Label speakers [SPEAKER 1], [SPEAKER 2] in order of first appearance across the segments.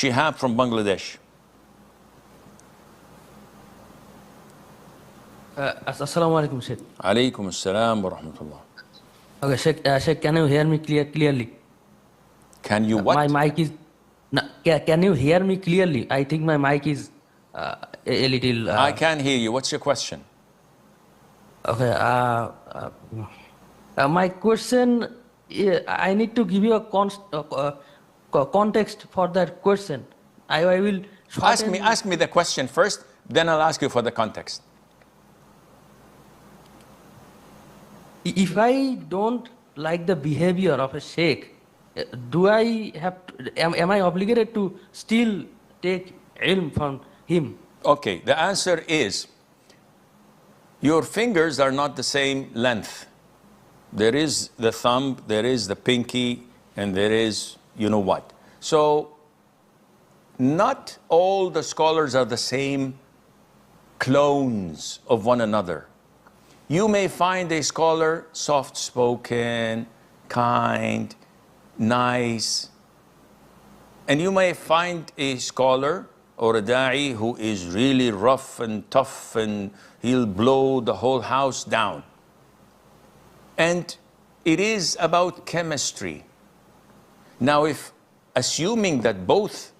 [SPEAKER 1] Shihab from Bangladesh.
[SPEAKER 2] Assalamu alaikum, Sheikh.
[SPEAKER 1] Alaykum assalam wa rahmatullah.
[SPEAKER 2] Okay, Sheikh, can you hear me clearly?
[SPEAKER 1] Can you what?
[SPEAKER 2] My mic is. No, can you hear me clearly? I think my mic is a little.
[SPEAKER 1] I can't hear you. What's your question?
[SPEAKER 2] Okay. My question. I need to give you a context for that question. I will.
[SPEAKER 1] Ask me the question first, then I'll ask you for the context.
[SPEAKER 2] If I don't like the behavior of a sheikh, do I have to, am I obligated to still take ilm from him?
[SPEAKER 1] Okay, the answer is your fingers are not the same length. There is the thumb, there is the pinky, and there is you know what. So not all the scholars are the same clones of one another. You may find a scholar soft-spoken, kind, nice, and you may find a scholar or a da'i who is really rough and tough and he'll blow the whole house down. And it is about chemistry. Now, if assuming that both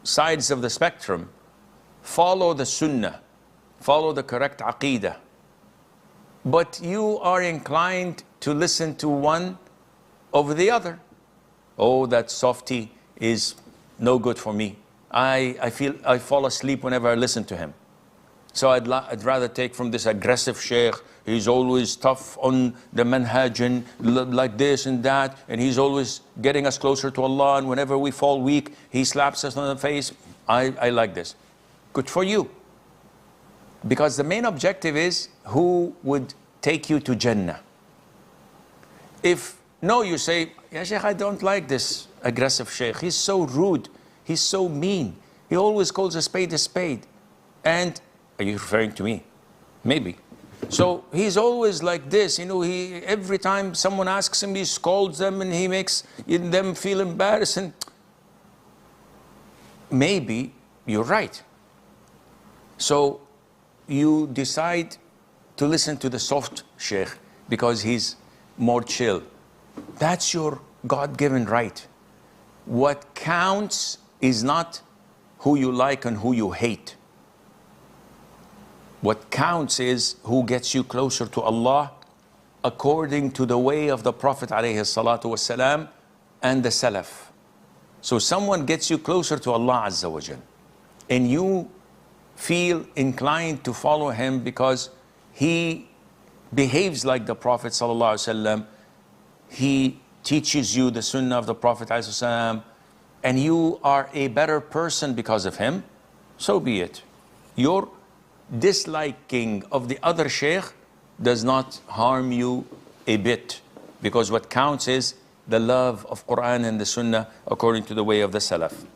[SPEAKER 1] sides of the spectrum follow the sunnah, follow the correct aqeedah, but you are inclined to listen to one over the other. Oh, that softy is no good for me. I fall asleep whenever I listen to him. So I'd rather take from this aggressive sheikh. He's always tough on the manhaj and like this and that, and he's always getting us closer to Allah, and whenever we fall weak, he slaps us on the face. I like this. Good for you. Because the main objective is who would take you to Jannah. If no, you say, Ya Sheikh, I don't like this aggressive sheikh. He's so rude. He's so mean. He always calls a spade. And are you referring to me? Maybe. So he's always like this. You know, every time someone asks him, he scolds them and he makes them feel embarrassed. And maybe you're right. So you decide to listen to the soft sheikh because he's more chill. That's your God-given right. What counts is not who you like and who you hate. What counts is who gets you closer to Allah according to the way of the Prophet ﷺ and the Salaf. So someone gets you closer to Allah Azza wa Jal, and you feel inclined to follow him because he behaves like the Prophet ﷺ. He teaches you the sunnah of the Prophet ﷺ, and you are a better person because of him. So be it. Your disliking of the other sheikh does not harm you a bit, because what counts is the love of Qur'an and the sunnah according to the way of the Salaf.